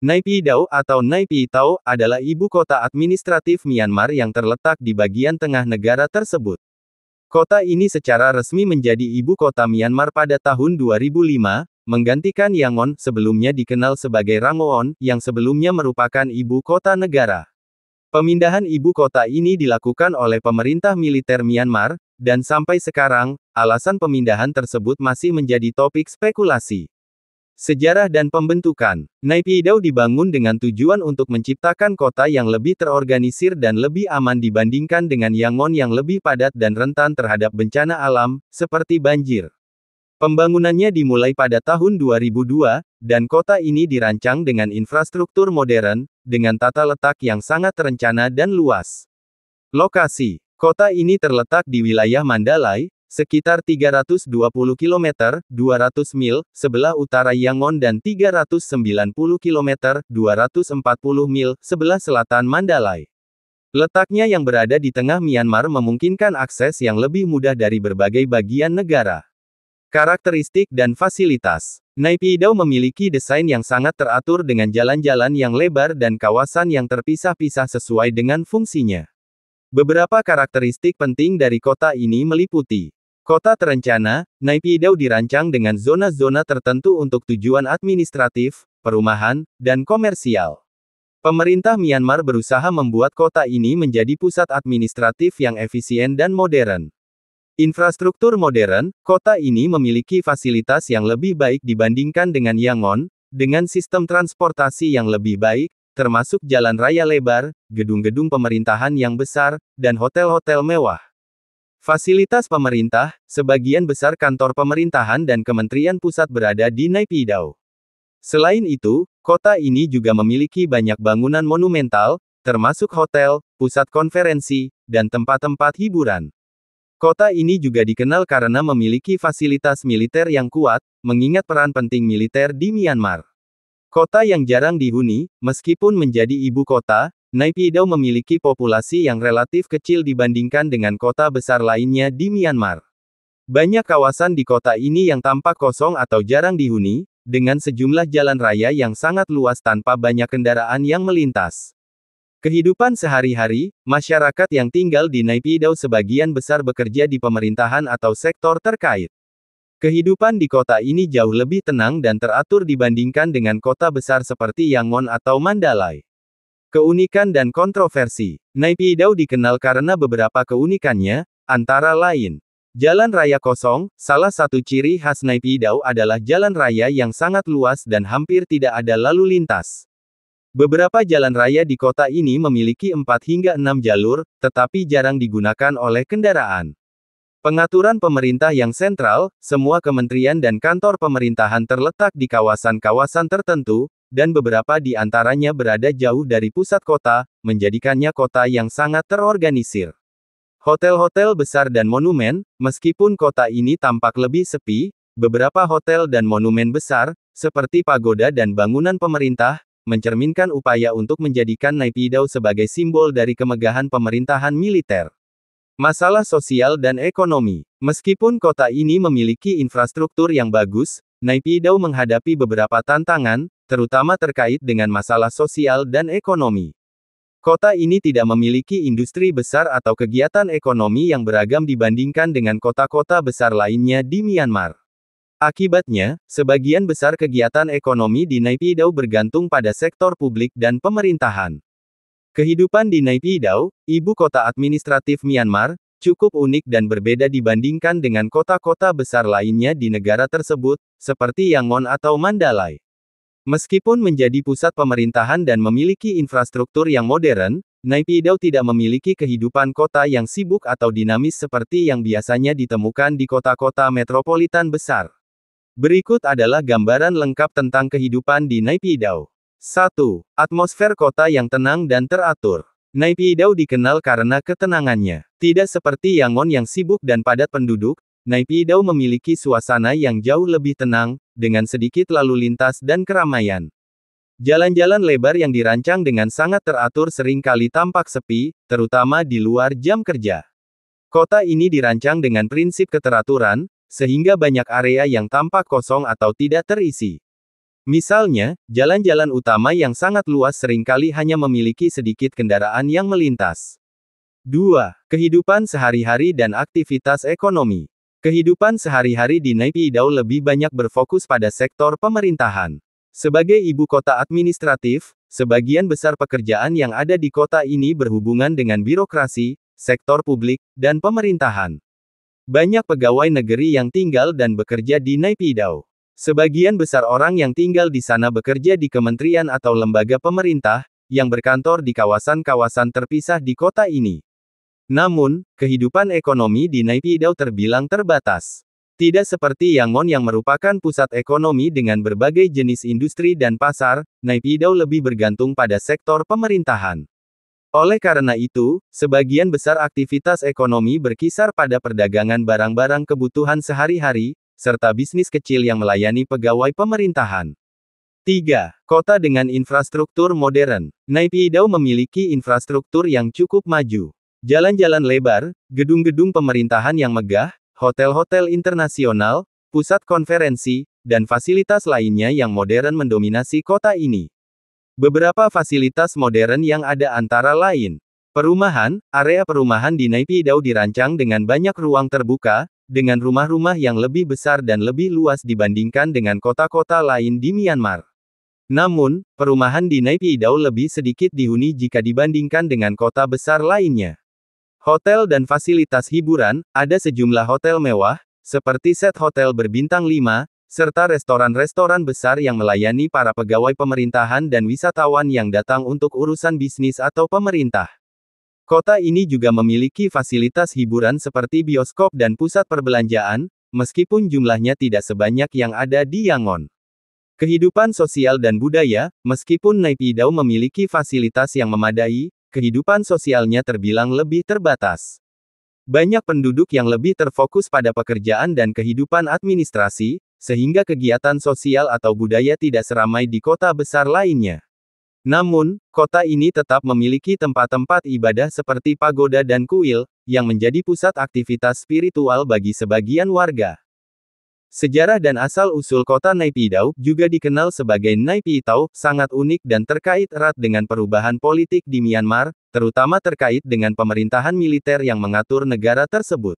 Naypyidaw atau Naypyitaw adalah ibu kota administratif Myanmar yang terletak di bagian tengah negara tersebut. Kota ini secara resmi menjadi ibu kota Myanmar pada tahun 2005, menggantikan Yangon, sebelumnya dikenal sebagai Rangoon, yang sebelumnya merupakan ibu kota negara. Pemindahan ibu kota ini dilakukan oleh pemerintah militer Myanmar, dan sampai sekarang, alasan pemindahan tersebut masih menjadi topik spekulasi. Sejarah dan pembentukan. Naypyidaw dibangun dengan tujuan untuk menciptakan kota yang lebih terorganisir dan lebih aman dibandingkan dengan Yangon yang lebih padat dan rentan terhadap bencana alam, seperti banjir. Pembangunannya dimulai pada tahun 2002, dan kota ini dirancang dengan infrastruktur modern, dengan tata letak yang sangat terencana dan luas. Lokasi. Kota ini terletak di wilayah Mandalay, sekitar 320 km, 200 mil, sebelah utara Yangon dan 390 km, 240 mil, sebelah selatan Mandalay. Letaknya yang berada di tengah Myanmar memungkinkan akses yang lebih mudah dari berbagai bagian negara. Karakteristik dan fasilitas. Naypyidaw memiliki desain yang sangat teratur dengan jalan-jalan yang lebar dan kawasan yang terpisah-pisah sesuai dengan fungsinya. Beberapa karakteristik penting dari kota ini meliputi: kota terencana. Naypyidaw dirancang dengan zona-zona tertentu untuk tujuan administratif, perumahan, dan komersial. Pemerintah Myanmar berusaha membuat kota ini menjadi pusat administratif yang efisien dan modern. Infrastruktur modern. Kota ini memiliki fasilitas yang lebih baik dibandingkan dengan Yangon, dengan sistem transportasi yang lebih baik, termasuk jalan raya lebar, gedung-gedung pemerintahan yang besar, dan hotel-hotel mewah. Fasilitas pemerintah. Sebagian besar kantor pemerintahan dan kementerian pusat berada di Naypyidaw. Selain itu, kota ini juga memiliki banyak bangunan monumental, termasuk hotel, pusat konferensi, dan tempat-tempat hiburan. Kota ini juga dikenal karena memiliki fasilitas militer yang kuat, mengingat peran penting militer di Myanmar. Kota yang jarang dihuni. Meskipun menjadi ibu kota, Naypyidaw memiliki populasi yang relatif kecil dibandingkan dengan kota besar lainnya di Myanmar. Banyak kawasan di kota ini yang tampak kosong atau jarang dihuni, dengan sejumlah jalan raya yang sangat luas tanpa banyak kendaraan yang melintas. Kehidupan sehari-hari. Masyarakat yang tinggal di Naypyidaw sebagian besar bekerja di pemerintahan atau sektor terkait. Kehidupan di kota ini jauh lebih tenang dan teratur dibandingkan dengan kota besar seperti Yangon atau Mandalay. Keunikan dan kontroversi. Naypyidaw dikenal karena beberapa keunikannya, antara lain: jalan raya kosong. Salah satu ciri khas Naypyidaw adalah jalan raya yang sangat luas dan hampir tidak ada lalu lintas. Beberapa jalan raya di kota ini memiliki 4 hingga 6 jalur, tetapi jarang digunakan oleh kendaraan. Pengaturan pemerintah yang sentral. Semua kementerian dan kantor pemerintahan terletak di kawasan-kawasan tertentu, dan beberapa di antaranya berada jauh dari pusat kota, menjadikannya kota yang sangat terorganisir. Hotel-hotel besar dan monumen. Meskipun kota ini tampak lebih sepi, beberapa hotel dan monumen besar, seperti pagoda dan bangunan pemerintah, mencerminkan upaya untuk menjadikan Naypyidaw sebagai simbol dari kemegahan pemerintahan militer. Masalah sosial dan ekonomi. Meskipun kota ini memiliki infrastruktur yang bagus, Naypyidaw menghadapi beberapa tantangan, terutama terkait dengan masalah sosial dan ekonomi. Kota ini tidak memiliki industri besar atau kegiatan ekonomi yang beragam dibandingkan dengan kota-kota besar lainnya di Myanmar. Akibatnya, sebagian besar kegiatan ekonomi di Naypyidaw bergantung pada sektor publik dan pemerintahan. Kehidupan di Naypyidaw, ibu kota administratif Myanmar, cukup unik dan berbeda dibandingkan dengan kota-kota besar lainnya di negara tersebut, seperti Yangon atau Mandalay. Meskipun menjadi pusat pemerintahan dan memiliki infrastruktur yang modern, Naypyidaw tidak memiliki kehidupan kota yang sibuk atau dinamis seperti yang biasanya ditemukan di kota-kota metropolitan besar. Berikut adalah gambaran lengkap tentang kehidupan di Naypyidaw. 1. Atmosfer kota yang tenang dan teratur. Naypyidaw dikenal karena ketenangannya. Tidak seperti Yangon yang sibuk dan padat penduduk, Naypyidaw memiliki suasana yang jauh lebih tenang, dengan sedikit lalu lintas dan keramaian. Jalan-jalan lebar yang dirancang dengan sangat teratur seringkali tampak sepi, terutama di luar jam kerja. Kota ini dirancang dengan prinsip keteraturan, sehingga banyak area yang tampak kosong atau tidak terisi. Misalnya, jalan-jalan utama yang sangat luas seringkali hanya memiliki sedikit kendaraan yang melintas. 2. Kehidupan sehari-hari dan aktivitas ekonomi. Kehidupan sehari-hari di Naypyidaw lebih banyak berfokus pada sektor pemerintahan. Sebagai ibu kota administratif, sebagian besar pekerjaan yang ada di kota ini berhubungan dengan birokrasi, sektor publik, dan pemerintahan. Banyak pegawai negeri yang tinggal dan bekerja di Naypyidaw. Sebagian besar orang yang tinggal di sana bekerja di kementerian atau lembaga pemerintah, yang berkantor di kawasan-kawasan terpisah di kota ini. Namun, kehidupan ekonomi di Naypyidaw terbilang terbatas. Tidak seperti Yangon yang merupakan pusat ekonomi dengan berbagai jenis industri dan pasar, Naypyidaw lebih bergantung pada sektor pemerintahan. Oleh karena itu, sebagian besar aktivitas ekonomi berkisar pada perdagangan barang-barang kebutuhan sehari-hari, serta bisnis kecil yang melayani pegawai pemerintahan. 3. Kota dengan infrastruktur modern. Naypyidaw memiliki infrastruktur yang cukup maju. Jalan-jalan lebar, gedung-gedung pemerintahan yang megah, hotel-hotel internasional, pusat konferensi, dan fasilitas lainnya yang modern mendominasi kota ini. Beberapa fasilitas modern yang ada antara lain. Perumahan, area perumahan di Naypyidaw dirancang dengan banyak ruang terbuka, dengan rumah-rumah yang lebih besar dan lebih luas dibandingkan dengan kota-kota lain di Myanmar. Namun, perumahan di Naypyidaw lebih sedikit dihuni jika dibandingkan dengan kota besar lainnya. Hotel dan fasilitas hiburan, ada sejumlah hotel mewah, seperti Set Hotel berbintang 5, serta restoran-restoran besar yang melayani para pegawai pemerintahan dan wisatawan yang datang untuk urusan bisnis atau pemerintah. Kota ini juga memiliki fasilitas hiburan seperti bioskop dan pusat perbelanjaan, meskipun jumlahnya tidak sebanyak yang ada di Yangon. Kehidupan sosial dan budaya, meskipun Naypyidaw memiliki fasilitas yang memadai, kehidupan sosialnya terbilang lebih terbatas. Banyak penduduk yang lebih terfokus pada pekerjaan dan kehidupan administrasi, sehingga kegiatan sosial atau budaya tidak seramai di kota besar lainnya. Namun, kota ini tetap memiliki tempat-tempat ibadah seperti pagoda dan kuil, yang menjadi pusat aktivitas spiritual bagi sebagian warga. Sejarah dan asal-usul kota Naypyidaw, juga dikenal sebagai Naypyitaw, sangat unik dan terkait erat dengan perubahan politik di Myanmar, terutama terkait dengan pemerintahan militer yang mengatur negara tersebut.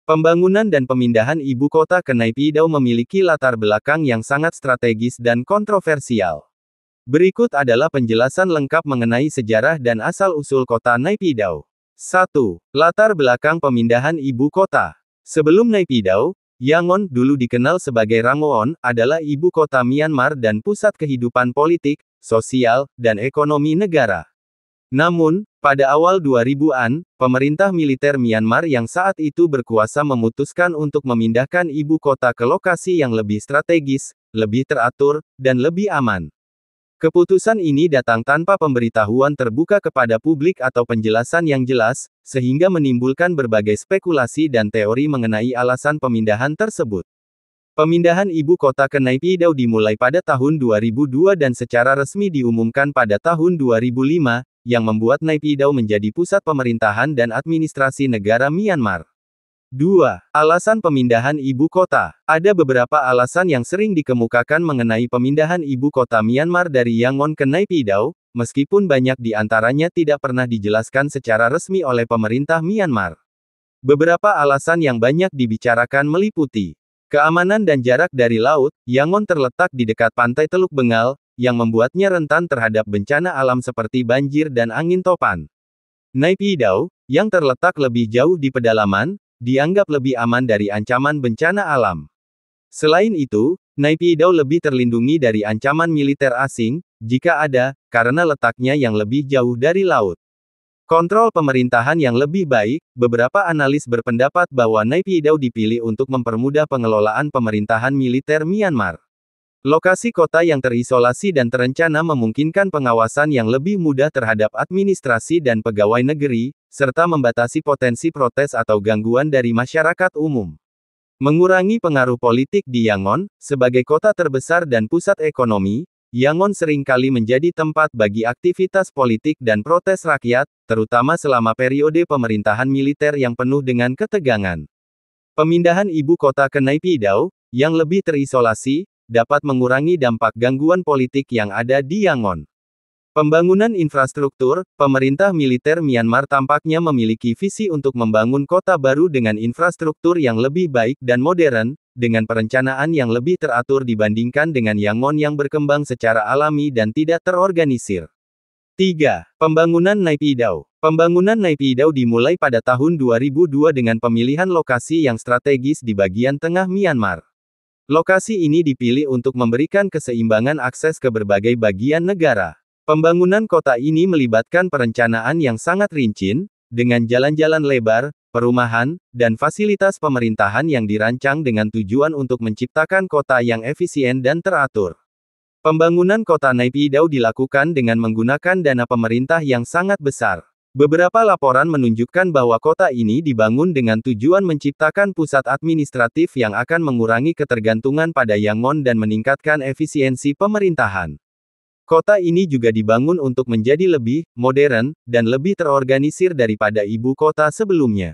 Pembangunan dan pemindahan ibu kota ke Naypyidaw memiliki latar belakang yang sangat strategis dan kontroversial. Berikut adalah penjelasan lengkap mengenai sejarah dan asal-usul kota Naypyidaw. 1. Latar belakang pemindahan ibu kota. Sebelum Naypyidaw, Yangon, dulu dikenal sebagai Rangoon, adalah ibu kota Myanmar dan pusat kehidupan politik, sosial, dan ekonomi negara. Namun, pada awal 2000-an, pemerintah militer Myanmar yang saat itu berkuasa memutuskan untuk memindahkan ibu kota ke lokasi yang lebih strategis, lebih teratur, dan lebih aman. Keputusan ini datang tanpa pemberitahuan terbuka kepada publik atau penjelasan yang jelas, sehingga menimbulkan berbagai spekulasi dan teori mengenai alasan pemindahan tersebut. Pemindahan ibu kota ke Naypyidaw dimulai pada tahun 2002 dan secara resmi diumumkan pada tahun 2005, yang membuat Naypyidaw menjadi pusat pemerintahan dan administrasi negara Myanmar. 2. Alasan pemindahan ibu kota. Ada beberapa alasan yang sering dikemukakan mengenai pemindahan ibu kota Myanmar dari Yangon ke Naypyidaw, meskipun banyak di antaranya tidak pernah dijelaskan secara resmi oleh pemerintah Myanmar. Beberapa alasan yang banyak dibicarakan meliputi keamanan dan jarak dari laut. Yangon terletak di dekat pantai Teluk Bengal, yang membuatnya rentan terhadap bencana alam seperti banjir dan angin topan. Naypyidaw, yang terletak lebih jauh di pedalaman, dianggap lebih aman dari ancaman bencana alam. Selain itu, Naypyidaw lebih terlindungi dari ancaman militer asing, jika ada, karena letaknya yang lebih jauh dari laut. Kontrol pemerintahan yang lebih baik, beberapa analis berpendapat bahwa Naypyidaw dipilih untuk mempermudah pengelolaan pemerintahan militer Myanmar. Lokasi kota yang terisolasi dan terencana memungkinkan pengawasan yang lebih mudah terhadap administrasi dan pegawai negeri, serta membatasi potensi protes atau gangguan dari masyarakat umum. Mengurangi pengaruh politik di Yangon, sebagai kota terbesar dan pusat ekonomi, Yangon seringkali menjadi tempat bagi aktivitas politik dan protes rakyat, terutama selama periode pemerintahan militer yang penuh dengan ketegangan. Pemindahan ibu kota ke Naypyidaw, yang lebih terisolasi, dapat mengurangi dampak gangguan politik yang ada di Yangon. Pembangunan infrastruktur, pemerintah militer Myanmar tampaknya memiliki visi untuk membangun kota baru dengan infrastruktur yang lebih baik dan modern, dengan perencanaan yang lebih teratur dibandingkan dengan Yangon yang berkembang secara alami dan tidak terorganisir. 3. Pembangunan Naypyidaw. Pembangunan Naypyidaw dimulai pada tahun 2002 dengan pemilihan lokasi yang strategis di bagian tengah Myanmar. Lokasi ini dipilih untuk memberikan keseimbangan akses ke berbagai bagian negara. Pembangunan kota ini melibatkan perencanaan yang sangat rinci, dengan jalan-jalan lebar, perumahan, dan fasilitas pemerintahan yang dirancang dengan tujuan untuk menciptakan kota yang efisien dan teratur. Pembangunan kota Naypyidaw dilakukan dengan menggunakan dana pemerintah yang sangat besar. Beberapa laporan menunjukkan bahwa kota ini dibangun dengan tujuan menciptakan pusat administratif yang akan mengurangi ketergantungan pada Yangon dan meningkatkan efisiensi pemerintahan. Kota ini juga dibangun untuk menjadi lebih modern dan lebih terorganisir daripada ibu kota sebelumnya.